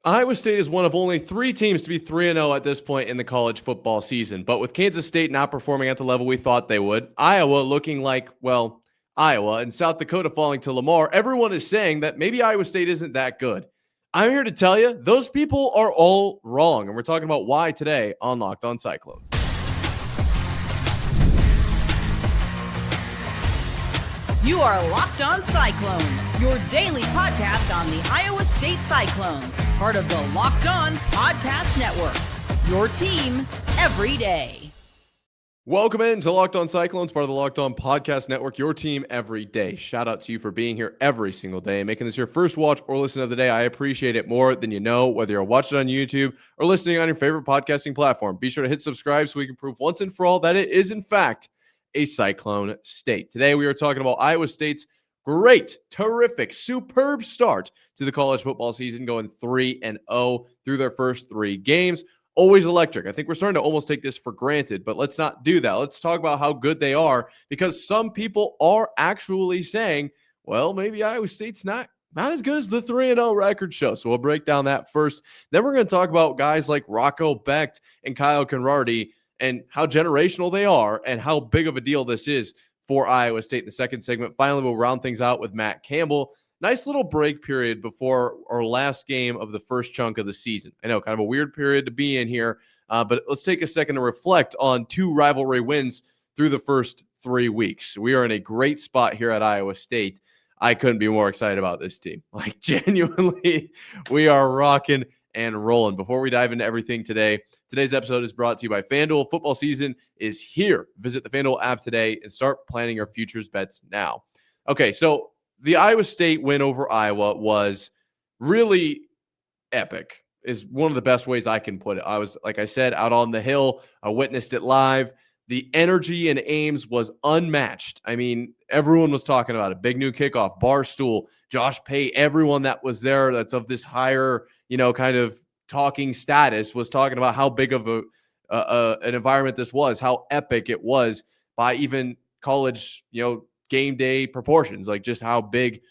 Iowa State is one of only 3 teams to be 3-0 at this point in the college football season. But with Kansas State not performing at the level we thought they would, Iowa looking like, well, Iowa, and South Dakota falling to Lamar, everyone is saying that maybe Iowa State isn't that good. I'm here to tell you, those people are all wrong. And we're talking about why today on Locked On Cyclones. You are Locked On Cyclones, your daily podcast on the Iowa State Cyclones, part of the Locked On Podcast Network, your team every day. Welcome in to Locked On Cyclones, part of the Locked On Podcast Network, your team every day. Shout out to you for being here every single day, making this your first watch or listen of the day. I appreciate it more than you know, whether you're watching on YouTube or listening on your favorite podcasting platform. Be sure to hit subscribe so we can prove once and for all that it is, in fact, a Cyclone state. Today, we are talking about Iowa State's great, terrific, superb start to the college football season, going 3-0 through their first 3 games. Always electric. I think we're starting to almost take this for granted, but let's not do that. Let's talk about how good they are, because some people are actually saying, well, maybe Iowa State's not as good as the 3-0 record show. So we'll break down that first. Then we're going to talk about guys like Rocco Becht and Kyle Conradi and how generational they are and how big of a deal this is for Iowa State in the second segment. Finally, we'll round things out with Matt Campbell. Nice little break period before our last game of the first chunk of the season. I know, kind of a weird period to be in here, but let's take a second to reflect on 2 rivalry wins through the first 3 weeks. We are in a great spot here at Iowa State. I couldn't be more excited about this team. Like, genuinely, we are rocking and rolling. Before we dive into everything today, today's episode is brought to you by FanDuel. Football season is here. Visit the FanDuel app today and start planning your futures bets now. Okay, so the Iowa State win over Iowa was really epic, is one of the best ways I can put it. I was, like I said, out on the hill. I witnessed it live. The energy in Ames was unmatched. I mean, everyone was talking about it. Big new kickoff, Barstool, Josh Pate, everyone that was there that's of this higher, kind of talking status was talking about how big of an environment this was, how epic it was by even college, game day proportions, like just how big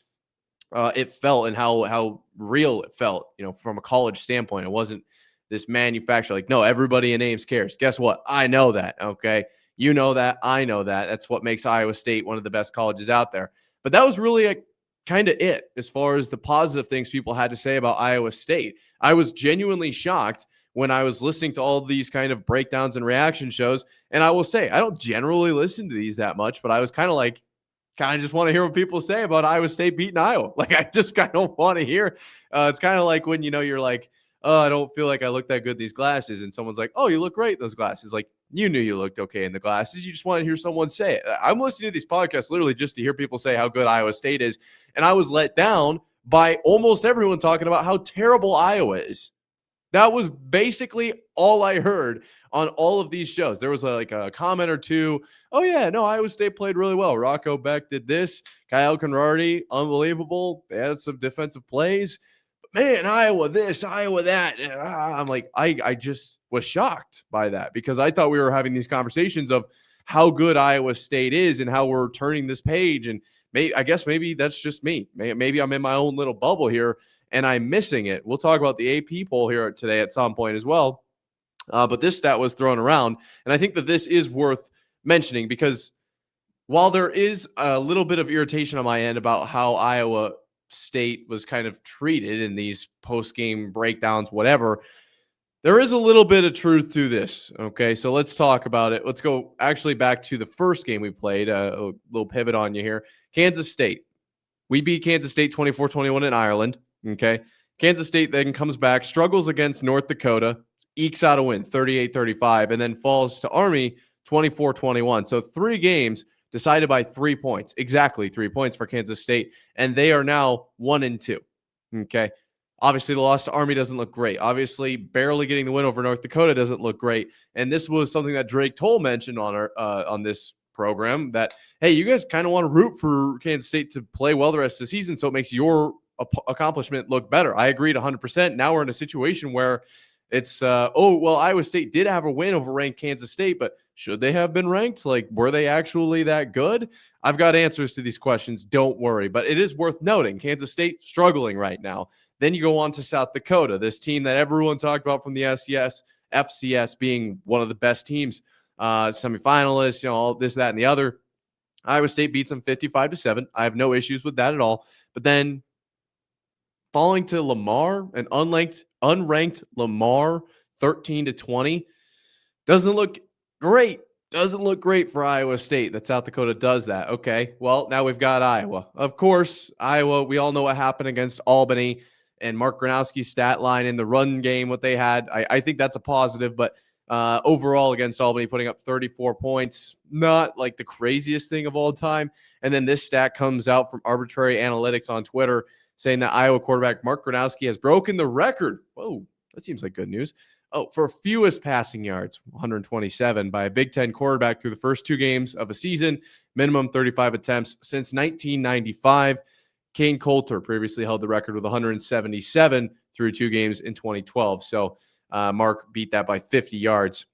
it felt and how real it felt, from a college standpoint. It wasn't this manufacturer, like, no, everybody in Ames cares. Guess what? I know that. Okay. You know that. I know that. That's what makes Iowa State one of the best colleges out there. But that was really kind of it as far as the positive things people had to say about Iowa State. I was genuinely shocked when I was listening to all these kind of breakdowns and reaction shows. And I will say, I don't generally listen to these that much, but I was kind of just want to hear what people say about Iowa State beating Iowa. Like, I just kind of want to hear. It's kind of like when, you're like, oh, I don't feel like I look that good in these glasses. And someone's like, oh, you look great in those glasses. Like, you knew you looked okay in the glasses. You just want to hear someone say it. I'm listening to these podcasts literally just to hear people say how good Iowa State is. And I was let down by almost everyone talking about how terrible Iowa is. That was basically all I heard on all of these shows. There was a comment or two. Oh, yeah, no, Iowa State played really well. Rocco Becht did this. Kyle Conradi, unbelievable. They had some defensive plays. Man, Iowa this, Iowa that. I'm like, I just was shocked by that, because I thought we were having these conversations of how good Iowa State is and how we're turning this page. And I guess maybe that's just me. Maybe I'm in my own little bubble here and I'm missing it. We'll talk about the AP poll here today at some point as well. But this stat was thrown around. And I think that this is worth mentioning, because while there is a little bit of irritation on my end about how Iowa State was kind of treated in these post-game breakdowns, whatever, there is a little bit of truth to this. Okay, so let's talk about it. Let's go actually back to the first game we played. A little pivot on you here. Kansas State. We beat Kansas State 24-21 in Ireland. Okay, Kansas State then comes back, struggles against North Dakota, ekes out a win 38-35, and then falls to Army 24-21. So 3 games decided by 3 points, exactly 3 points for Kansas State, and they are now 1-2. Okay, obviously the loss to Army doesn't look great. Obviously, barely getting the win over North Dakota doesn't look great. And this was something that Drake Toll mentioned on this program, that, hey, you guys kind of want to root for Kansas State to play well the rest of the season, so it makes your accomplishment look better. I agreed 100%. Now we're in a situation where It's, oh, well, Iowa State did have a win over ranked Kansas State, but should they have been ranked? Like, were they actually that good? I've got answers to these questions. Don't worry. But it is worth noting Kansas State struggling right now. Then you go on to South Dakota, this team that everyone talked about from the FCS being one of the best teams, semifinalists, all this, that, and the other. Iowa State beats them 55-7. I have no issues with that at all. But then falling to Lamar, an unranked Lamar, 13-20, doesn't look great. Doesn't look great for Iowa State that South Dakota does that. Okay, well, now we've got Iowa. Of course, Iowa, we all know what happened against Albany and Mark Gronowski's stat line in the run game, what they had. I think that's a positive, but overall against Albany, putting up 34 points, not like the craziest thing of all time. And then this stat comes out from Arbitrary Analytics on Twitter saying that Iowa quarterback Mark Gronowski has broken the record. Whoa, that seems like good news. Oh, for fewest passing yards, 127 by a Big Ten quarterback through the first 2 games of a season, minimum 35 attempts since 1995. Kane Coulter previously held the record with 177 through 2 games in 2012. So Mark beat that by 50 yards.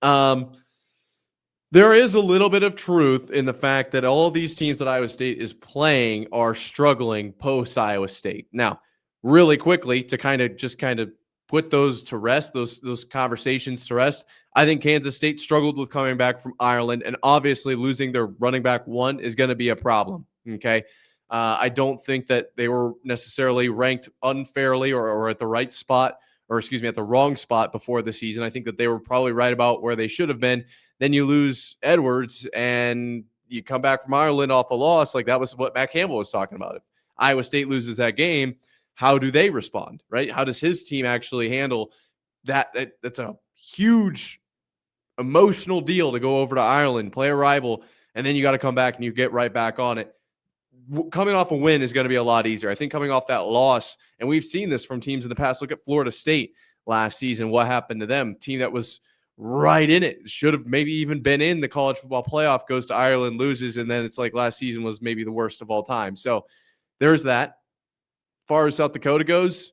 There is a little bit of truth in the fact that all of these teams that Iowa State is playing are struggling post Iowa State. Now, really quickly to kind of put those to rest, those conversations to rest, I think Kansas State struggled with coming back from Ireland, and obviously losing their running back 1 is going to be a problem. Okay. I don't think that they were necessarily ranked unfairly or at the right spot, or excuse me, at the wrong spot before the season. I think that they were probably right about where they should have been. Then you lose Edwards and you come back from Ireland off a loss. Like that was what Matt Campbell was talking about. If Iowa State loses that game, how do they respond, right? How does his team actually handle that? That's a huge emotional deal to go over to Ireland, play a rival, and then you got to come back and you get right back on it. Coming off a win is going to be a lot easier. I think coming off that loss, and we've seen this from teams in the past. Look at Florida State last season. What happened to them? Team that was right in it, should have maybe even been in the college football playoff, goes to Ireland, loses, and then it's like last season was maybe the worst of all time. So there's that. As far as South Dakota goes,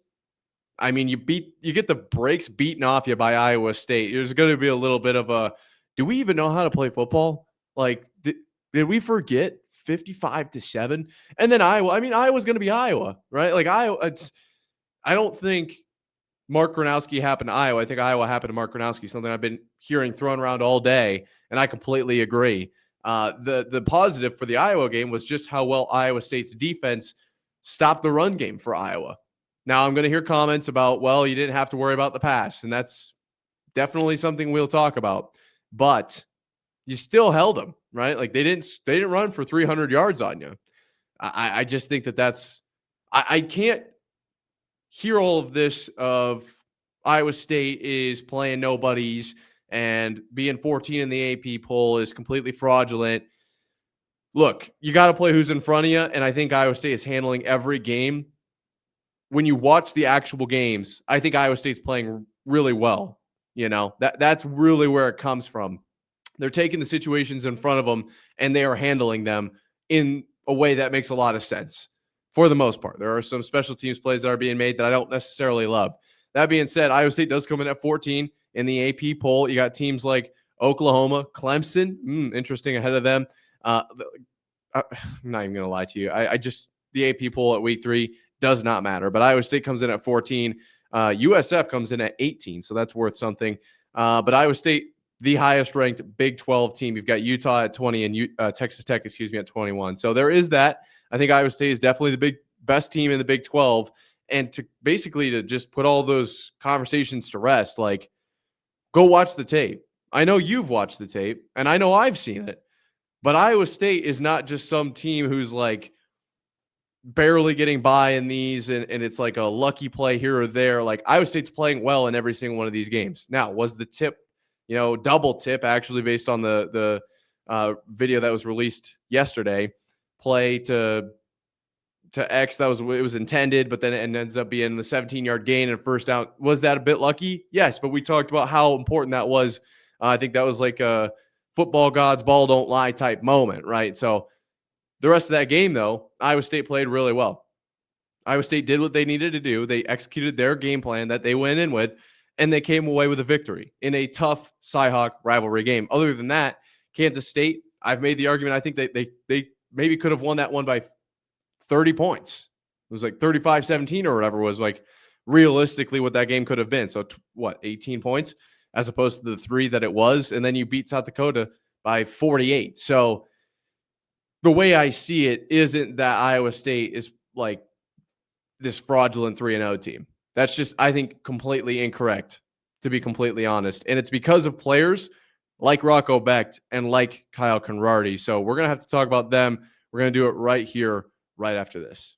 I mean, you get the brakes beaten off you by Iowa State. There's going to be a little bit of a, do we even know how to play football? Like, did we forget 55-7? And then Iowa, I mean, Iowa's going to be Iowa, right? Like Iowa, I don't think Mark Gronowski happened to Iowa. I think Iowa happened to Mark Gronowski, something I've been hearing thrown around all day, and I completely agree. The positive for the Iowa game was just how well Iowa State's defense stopped the run game for Iowa. Now I'm going to hear comments about, well, you didn't have to worry about the pass, and that's definitely something we'll talk about. But you still held them, right? Like they didn't run for 300 yards on you. I just think that's I can't hear all of this of Iowa State is playing nobodies and being 14 in the AP poll is completely fraudulent. Look, you got to play who's in front of you, and I think Iowa State is handling every game. When you watch the actual games, I think Iowa State's playing really well. That's really where it comes from. They're taking the situations in front of them, and they are handling them in a way that makes a lot of sense for the most part. There are some special teams plays that are being made that I don't necessarily love. That being said, Iowa State does come in at 14 in the AP poll. You got teams like Oklahoma, Clemson, interesting ahead of them. I'm not even going to lie to you. The AP poll at week 3 does not matter, but Iowa State comes in at 14. USF comes in at 18, so that's worth something. But Iowa State, the highest ranked Big 12 team. You've got Utah at 20 and Texas Tech, at 21. So there is that. I think Iowa State is definitely the best team in the Big 12. And to just put all those conversations to rest, like, go watch the tape. I know you've watched the tape, and I know I've seen it. But Iowa State is not just some team who's like barely getting by in these, and it's like a lucky play here or there. Like, Iowa State's playing well in every single one of these games. Now, was the tip, double tip, actually based on the video that was released yesterday, play to X, it was intended, but then it ends up being the 17-yard gain and first down. Was that a bit lucky? Yes, but we talked about how important that was. I think that was like a football gods ball don't lie type moment, right? So the rest of that game, though, Iowa State played really well. Iowa State did what they needed to do. They executed their game plan that they went in with, and they came away with a victory in a tough Cyhawk rivalry game. Other than that, Kansas State, I've made the argument, I think they maybe could have won that one by 30 points. It was like 35-17 or whatever was like realistically what that game could have been. So 18 points as opposed to the 3 that it was. And then you beat South Dakota by 48. So the way I see it isn't that Iowa State is like this fraudulent 3-0 team. That's just, I think, completely incorrect, to be completely honest. And it's because of players like Rocco Becht and like Kyle Conrarty. So we're going to have to talk about them. We're going to do it right here, right after this.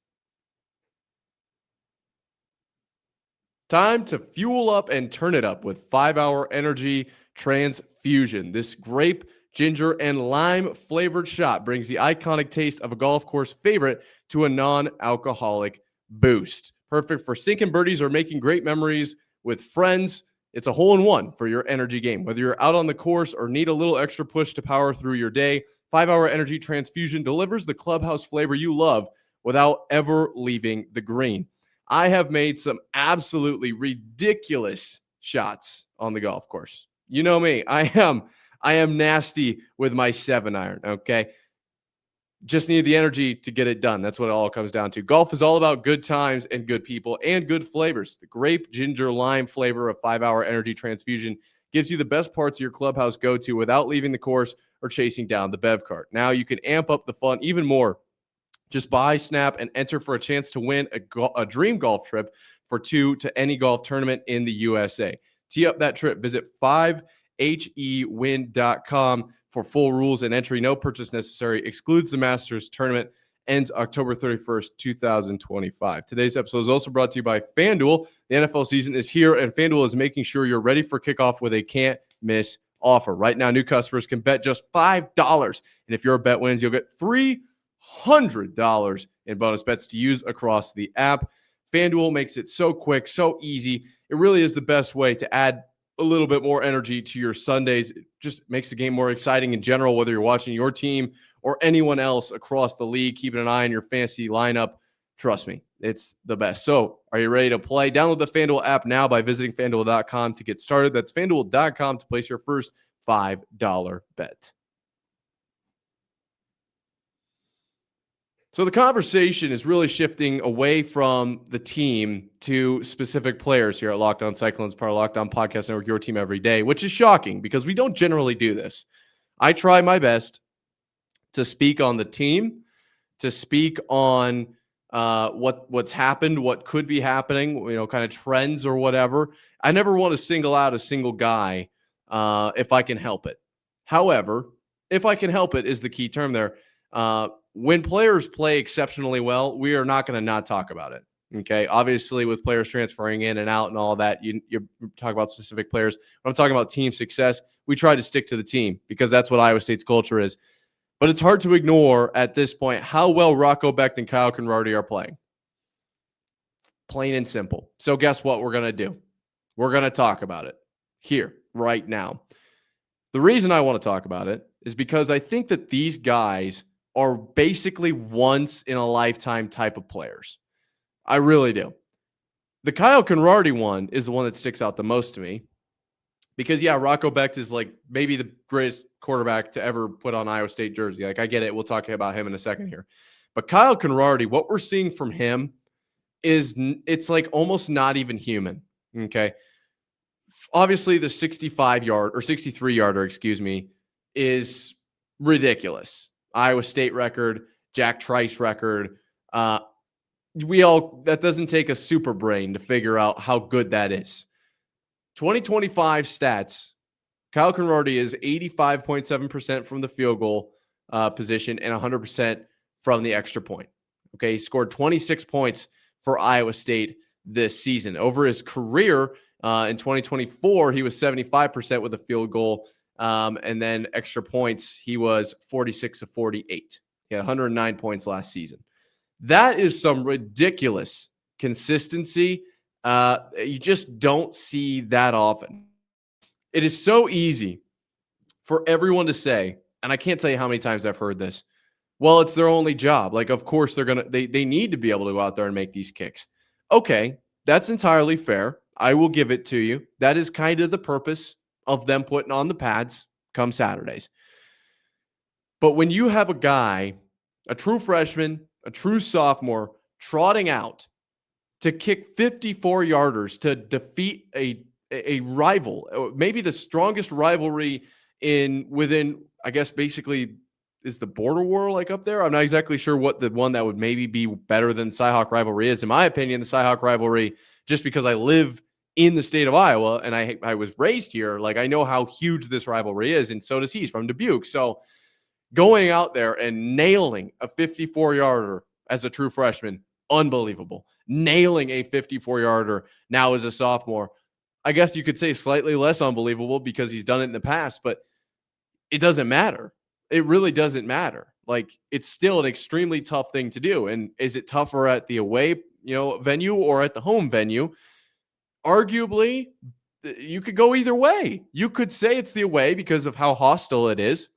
Time to fuel up and turn it up with 5-Hour Energy Transfusion. This grape, ginger, and lime flavored shot brings the iconic taste of a golf course favorite to a non-alcoholic boost. Perfect for sinking birdies or making great memories with friends. It's a hole-in-one for your energy game. Whether you're out on the course or need a little extra push to power through your day, 5-Hour Energy Transfusion delivers the clubhouse flavor you love without ever leaving the green. I have made some absolutely ridiculous shots on the golf course. You know me. I am nasty with my 7-iron, okay? Just need the energy to get it done. That's what it all comes down to. Golf is all about good times and good people and good flavors. The grape, ginger, lime flavor of 5-Hour Energy Transfusion gives you the best parts of your clubhouse go-to without leaving the course or chasing down the bev cart. Now you can amp up the fun even more. Just buy, snap, and enter for a chance to win a dream golf trip for 2 to any golf tournament in the USA. Tee up that trip. Visit 5hewin.com for full rules and entry. No purchase necessary. Excludes the Masters tournament. Ends October 31st, 2025. Today's episode is also brought to you by FanDuel. The NFL season is here, and FanDuel is making sure you're ready for kickoff with a can't-miss offer. Right now, new customers can bet just $5. And if your bet wins, you'll get $300 in bonus bets to use across the app. FanDuel makes it so quick, so easy. It really is the best way to add a little bit more energy to your Sundays. It just makes the game more exciting in general, whether you're watching your team or anyone else across the league, keeping an eye on your fantasy lineup. Trust me, it's the best. So are you ready to play? Download the FanDuel app now by visiting FanDuel.com to get started. That's FanDuel.com to place your first $5 bet. So the conversation is really shifting away from the team to specific players here at Locked On Cyclones, part of Locked On Podcast Network, your team every day, which is shocking because we don't generally do this. I try my best to speak on the team, to speak on what's happened, what could be happening, kind of trends or whatever. I never want to single out a single guy if I can help it. However, if I can help it is the key term there. When players play exceptionally well, we are not going to not talk about it. Okay. Obviously, with players transferring in and out and all that, you talk about specific players. When I'm talking about team success, we try to stick to the team because that's what Iowa State's culture is. But it's hard to ignore at this point how well Rocco Becht and Kyle Conrarty are playing. Plain and simple. So guess what we're going to do? We're going to talk about it here, right now. The reason I want to talk about it is because I think that these guys are basically once in a lifetime type of players. I really do. The Kyle Conrarty one is the one that sticks out the most to me because, yeah, Rocco Becht is like maybe the greatest quarterback to ever put on Iowa State jersey. Like, I get it. We'll talk about him in a second here. But Kyle Conrarty, what we're seeing from him is it's like almost not even human. Okay. Obviously, the 63-yarder, is ridiculous. Iowa State record, Jack Trice record. That doesn't take a super brain to figure out how good that is. 2025 stats, Kyle Conrarty is 85.7% from the field goal position and 100% from the extra point. Okay, he scored 26 points for Iowa State this season. Over his career in 2024, he was 75% with a field goal. And then extra points, he was 46 of 48. He had 109 points last season. That is some ridiculous consistency. You just don't see that often. It is so easy for everyone to say, and I can't tell you how many times I've heard this, well, it's their only job. Like, of course, they need to be able to go out there and make these kicks. Okay, that's entirely fair. I will give it to you. That is kind of the purpose of them putting on the pads come Saturdays. But when you have a guy, a true freshman, a true sophomore, trotting out to kick 54-yarders to defeat a rival, maybe the strongest rivalry within, I guess, basically is the border war like up there. I'm not exactly sure what the one that would maybe be better than Cyhawk rivalry is. In my opinion, the Cyhawk rivalry, just because I live in the state of Iowa and I was raised here, like I know how huge this rivalry is, and so does he. He's from Dubuque. So going out there and nailing a 54-yarder as a true freshman, unbelievable. Nailing a 54-yarder now as a sophomore, I guess you could say slightly less unbelievable because he's done it in the past, but it doesn't matter. It really doesn't matter. Like, it's still an extremely tough thing to do. And is it tougher at the away, venue or at the home venue? Arguably, you could go either way. You could say it's the away because of how hostile it is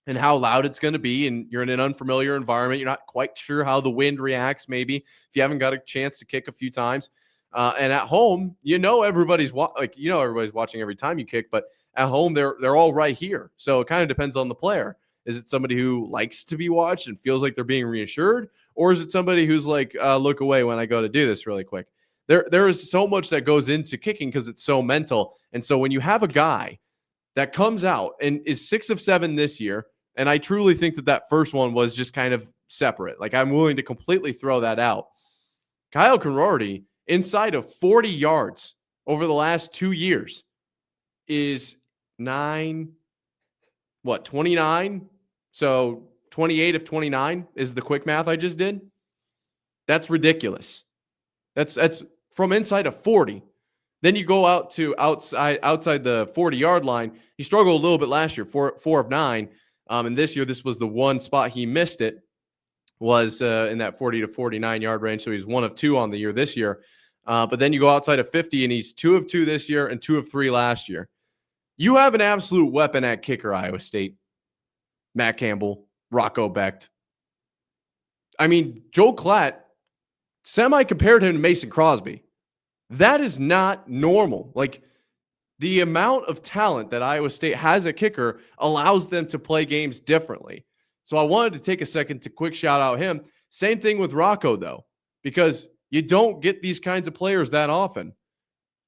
and how loud it's going to be, and you're in an unfamiliar environment. You're not quite sure how the wind reacts, maybe, if you haven't got a chance to kick a few times. And at home, everybody's watching every time you kick, but at home, they're all right here. So it kind of depends on the player. Is it somebody who likes to be watched and feels like they're being reassured? Or is it somebody who's like, look away when I go to do this really quick? There is so much that goes into kicking because it's so mental. And so when you have a guy that comes out and is 6 of 7 this year, and I truly think that first one was just kind of separate. Like, I'm willing to completely throw that out. Kyle Conrarty, inside of 40 yards over the last 2 years, is 29? So 28 of 29 is the quick math I just did. That's ridiculous. That's from inside of 40. Then you go outside the 40-yard line. He struggled a little bit last year, 4 of 9. And this year, this was the one spot he missed it, was in that 40 to 49-yard range. So he's 1 of 2 on the year this year. But then you go outside of 50, and he's 2 of 2 this year and 2 of 3 last year. You have an absolute weapon at kicker, Iowa State. Matt Campbell, Rocco Becht. I mean, Joe Klatt semi-compared him to Mason Crosby. That is not normal. Like, the amount of talent that Iowa State has at kicker allows them to play games differently. So I wanted to take a second to quick shout out him. Same thing with Rocco, though, because you don't get these kinds of players that often.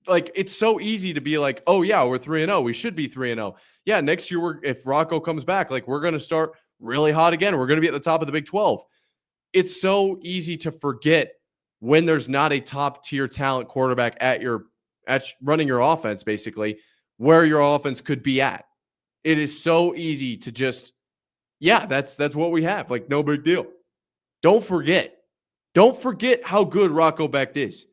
Like, it's so easy to be like, oh, yeah, we're 3-0. We should be 3-0. Yeah, next year, if Rocco comes back, like, we're going to start really hot again. We're going to be at the top of the Big 12. It's so easy to forget when there's not a top-tier talent quarterback at running your offense, basically, where your offense could be at. It is so easy to just, that's what we have. Like, no big deal. Don't forget how good Rocco Becht is.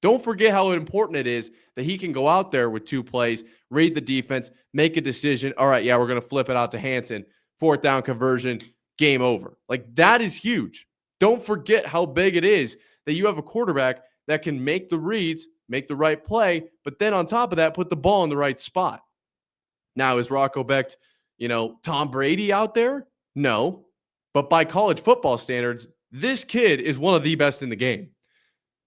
Don't forget how important it is that he can go out there with 2 plays, read the defense, make a decision. All right, we're going to flip it out to Hansen. 4th down conversion, game over. Like, that is huge. Don't forget how big it is that you have a quarterback that can make the reads, make the right play, but then on top of that, put the ball in the right spot. Now, is Rocco Becht, Tom Brady out there? No. But by college football standards, this kid is one of the best in the game.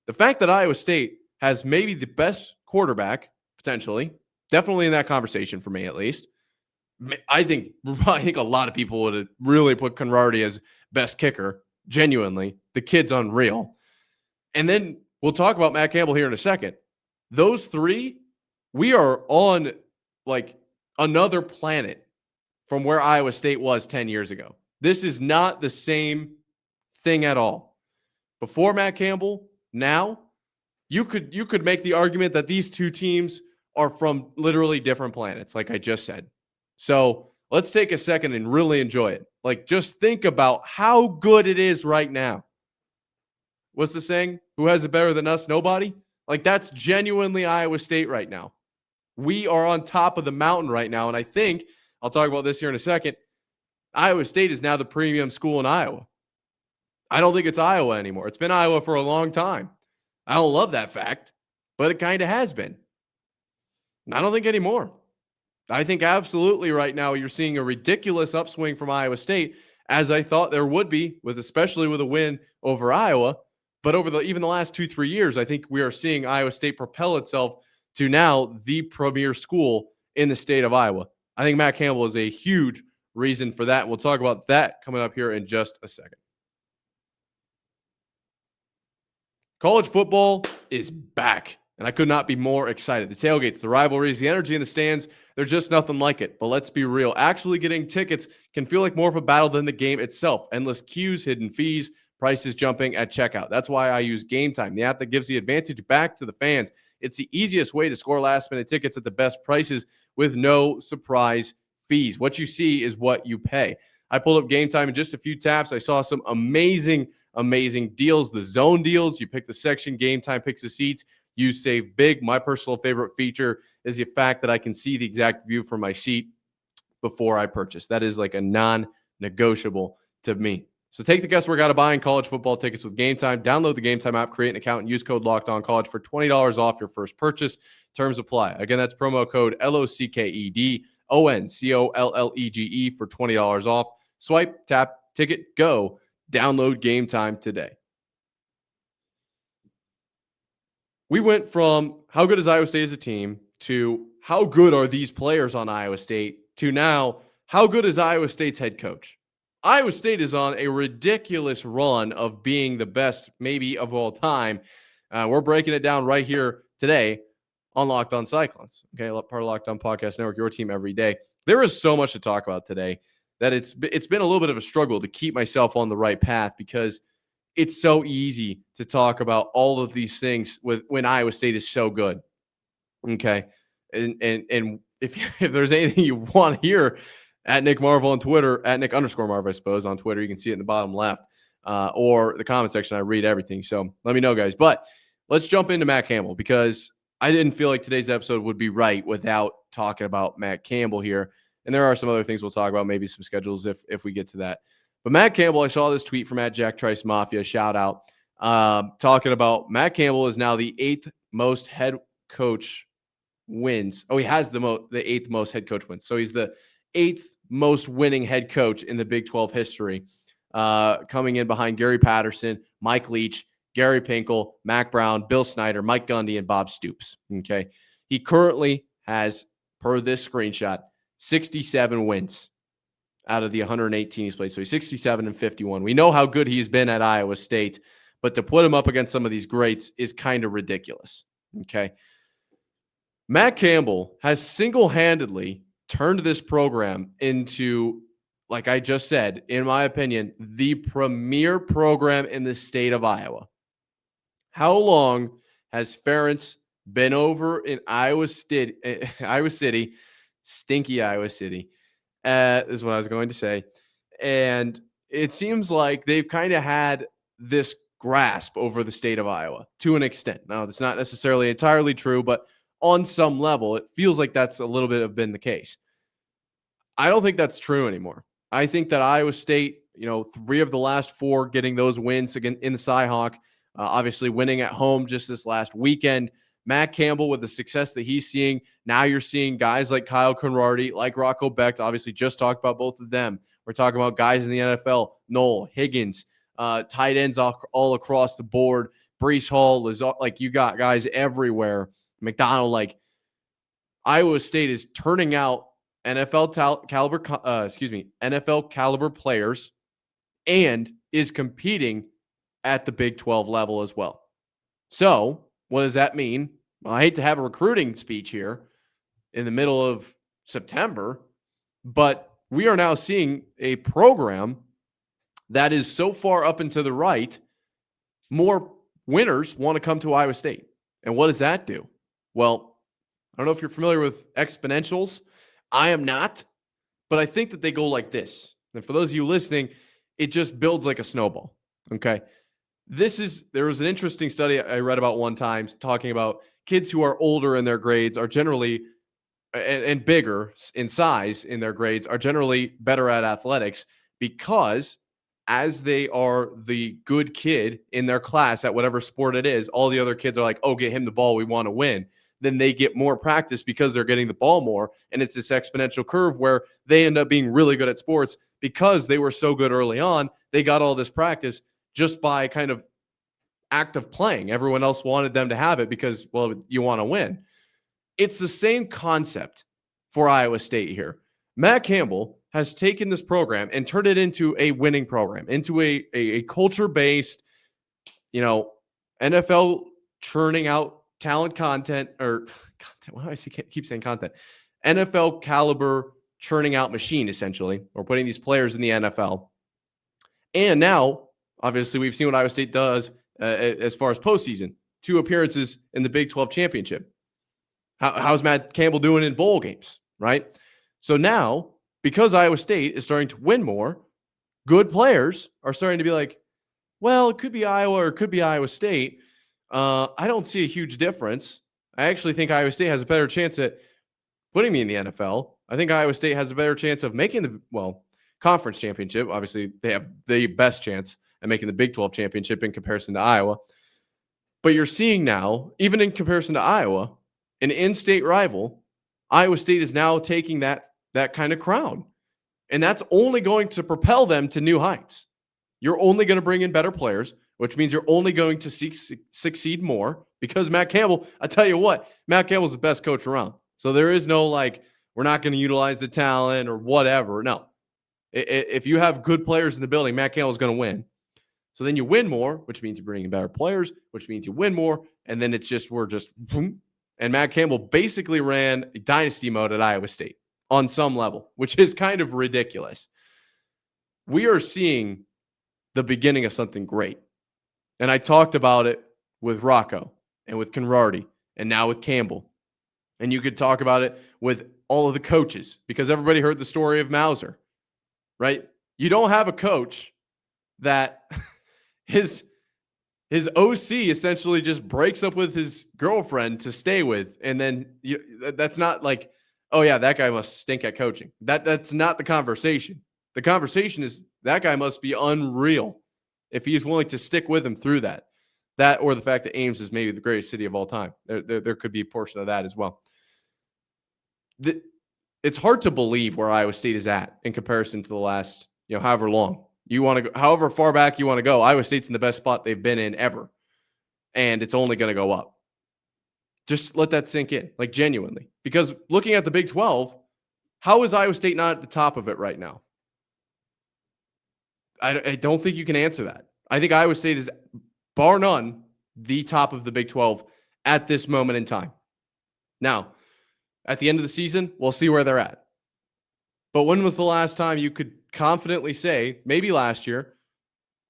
The fact that Iowa State has maybe the best quarterback, potentially, definitely in that conversation for me at least. I think a lot of people would have really put Conrarty as best kicker. Genuinely, the kid's unreal. And then we'll talk about Matt Campbell here in a second. Those 3, we are on like another planet from where Iowa State was 10 years ago. This is not the same thing at all. Before Matt Campbell, now, you could make the argument that these 2 teams are from literally different planets, like I just said. So let's take a second and really enjoy it. Like, just think about how good it is right now. What's the saying? Who has it better than us? Nobody? Like, that's genuinely Iowa State right now. We are on top of the mountain right now, and I think, I'll talk about this here in a second, Iowa State is now the premium school in Iowa. I don't think it's Iowa anymore. It's been Iowa for a long time. I don't love that fact, but it kind of has been. And I don't think anymore. I think absolutely right now you're seeing a ridiculous upswing from Iowa State, as I thought there would be, especially with a win over Iowa. But over even the last 2-3 years, I think we are seeing Iowa State propel itself to now the premier school in the state of Iowa. I think Matt Campbell is a huge reason for that. And we'll talk about that coming up here in just a second. College football is back, and I could not be more excited. The tailgates, the rivalries, the energy in the stands, they're just nothing like it. But let's be real. Actually getting tickets can feel like more of a battle than the game itself. Endless queues, hidden fees, prices jumping at checkout. That's why I use Game Time, the app that gives the advantage back to the fans. It's the easiest way to score last-minute tickets at the best prices with no surprise fees. What you see is what you pay. I pulled up Game Time in just a few taps. I saw some amazing deals. The zone deals, you pick the section, Game Time picks the seats, you save big. My personal favorite feature is the fact that I can see the exact view from my seat before I purchase. That is like a non-negotiable to me. So take the guesswork out of buying college football tickets with Game Time. Download the Game Time app, create an account, and use code LOCKEDONCollege for $20 off your first purchase. Terms apply. Again, that's promo code LOCKEDONCOLLEGE for $20 off. Swipe, tap, ticket, go. Download Game Time today. We went from how good is Iowa State as a team to how good are these players on Iowa State to now how good is Iowa State's head coach. Iowa State is on a ridiculous run of being the best maybe of all time. We're breaking it down right here today on Locked On Cyclones. Okay, part of Locked On Podcast Network, your team every day. There is so much to talk about today that it's been a little bit of a struggle to keep myself on the right path because it's so easy to talk about all of these things when Iowa State is so good. Okay, and if there's anything you want to hear, at Nick Marvel on Twitter, at Nick_Marv, I suppose, on Twitter. You can see it in the bottom left or the comment section. I read everything. So let me know, guys. But let's jump into Matt Campbell because I didn't feel like today's episode would be right without talking about Matt Campbell here. And there are some other things we'll talk about, maybe some schedules if we get to that. But Matt Campbell, I saw this tweet from @JackTriceMafia, shout out, talking about Matt Campbell is now the 8th most head coach wins. Oh, he has the 8th most head coach wins. So he's the 8th most winning head coach in the Big 12 history, coming in behind Gary Patterson, Mike Leach, Gary Pinkel, Mac Brown, Bill Snyder, Mike Gundy, and Bob Stoops. Okay. He currently has, per this screenshot, 67 wins out of the 118 he's played. So he's 67-51. We know how good he's been at Iowa State, but to put him up against some of these greats is kind of ridiculous. Okay. Matt Campbell has single-handedly turned this program into, like I just said, in my opinion, the premier program in the state of Iowa. How long has Ferentz been over in Iowa City, stinky Iowa City, is what I was going to say. And it seems like they've kind of had this grasp over the state of Iowa to an extent. Now, that's not necessarily entirely true, but on some level, it feels like that's a little bit of been the case. I don't think that's true anymore. I think that Iowa State, 3 of the last 4 getting those wins again in the Cyhawk, obviously winning at home just this last weekend. Matt Campbell with the success that he's seeing. Now you're seeing guys like Kyle Conradi, like Rocco Becht, obviously just talked about both of them. We're talking about guys in the NFL, Noel, Higgins, tight ends all across the board, Breece Hall, like you got guys everywhere. McDonald, like Iowa State is turning out NFL caliber players and is competing at the Big 12 level as well. So what does that mean? Well, I hate to have a recruiting speech here in the middle of September, but we are now seeing a program that is so far up and to the right, more winners want to come to Iowa State. And what does that do? Well, I don't know if you're familiar with exponentials. I am not, but I think that they go like this. And for those of you listening, it just builds like a snowball. Okay. There was an interesting study I read about one time talking about kids who are older in their grades are generally and bigger in size in their grades are generally better at athletics because as they are the good kid in their class at whatever sport it is, all the other kids are like, oh, get him the ball. We want to win. Then they get more practice because they're getting the ball more. And it's this exponential curve where they end up being really good at sports because they were so good early on. They got all this practice just by kind of act of playing. Everyone else wanted them to have it because, well, you want to win. It's the same concept for Iowa State here. Matt Campbell has taken this program and turned it into a winning program, into a culture-based, NFL churning out talent content, or content. Why do I keep saying content? NFL caliber churning out machine, essentially, or putting these players in the NFL. And now, obviously, we've seen what Iowa State does as far as postseason. 2 appearances in the Big 12 championship. How's Matt Campbell doing in bowl games, right? So now, because Iowa State is starting to win more, good players are starting to be like, well, it could be Iowa or it could be Iowa State. I don't see a huge difference. I actually think Iowa State has a better chance at putting me in the NFL. I think Iowa State has a better chance of making the conference championship. Obviously, they have the best chance at making the Big 12 championship in comparison to Iowa. But you're seeing now, even in comparison to Iowa, an in-state rival, Iowa State is now taking that kind of crown. And that's only going to propel them to new heights. You're only going to bring in better players, which means you're only going to succeed more, because Matt Campbell, I tell you what, Matt Campbell's the best coach around. So there is no we're not going to utilize the talent or whatever. No. If you have good players in the building, Matt Campbell's going to win. So then you win more, which means you're bringing better players, which means you win more. And then we're just boom. And Matt Campbell basically ran dynasty mode at Iowa State on some level, which is kind of ridiculous. We are seeing the beginning of something great. And I talked about it with Rocco and with Conrarty and now with Campbell. And you could talk about it with all of the coaches, because everybody heard the story of Mauser, right? You don't have a coach that his OC essentially just breaks up with his girlfriend to stay with. And then that's not like, oh yeah, that guy must stink at coaching. That's not the conversation. The conversation is that guy must be unreal if he's willing to stick with him through that. That, or the fact that Ames is maybe the greatest city of all time. There could be a portion of that as well. It's hard to believe where Iowa State is at in comparison to the last, however long you want to go, however far back you want to go. Iowa State's in the best spot they've been in ever, and it's only going to go up. Just let that sink in, genuinely. Because looking at the Big 12, how is Iowa State not at the top of it right now? I don't think you can answer that. I think Iowa State is, bar none, the top of the Big 12 at this moment in time. Now, at the end of the season, we'll see where they're at. But when was the last time you could confidently say, maybe last year,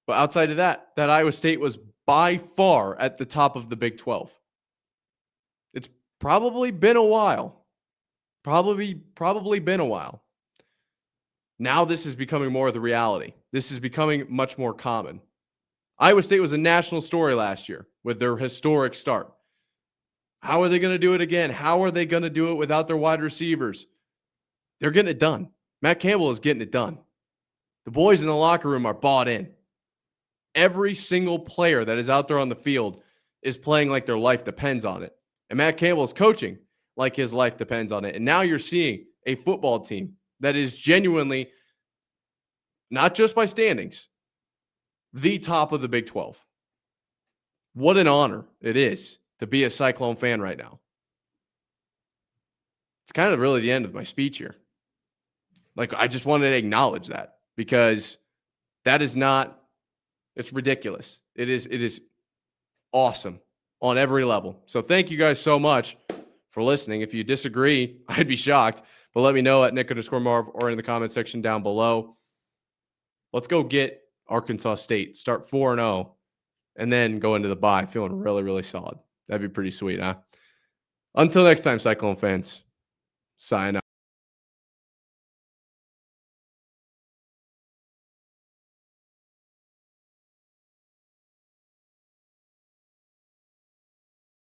but outside of that Iowa State was by far at the top of the Big 12? It's probably been a while. Probably been a while. Now this is becoming more of the reality. This is becoming much more common. Iowa State was a national story last year with their historic start. How are they going to do it again? How are they going to do it without their wide receivers? They're getting it done. Matt Campbell is getting it done. The boys in the locker room are bought in. Every single player that is out there on the field is playing like their life depends on it. And Matt Campbell is coaching like his life depends on it. And now you're seeing a football team that is genuinely, not just by standings, the top of the Big 12. What an honor it is to be a Cyclone fan right now. It's kind of really the end of my speech here. I just wanted to acknowledge that, because that is not, it's ridiculous. It is awesome on every level. So thank you guys so much for listening. If you disagree, I'd be shocked, but let me know at Nick_Marv or in the comment section down below. Let's go get Arkansas State, start 4-0, and then go into the bye feeling really, really solid. That'd be pretty sweet, huh? Until next time, Cyclone fans, sign out.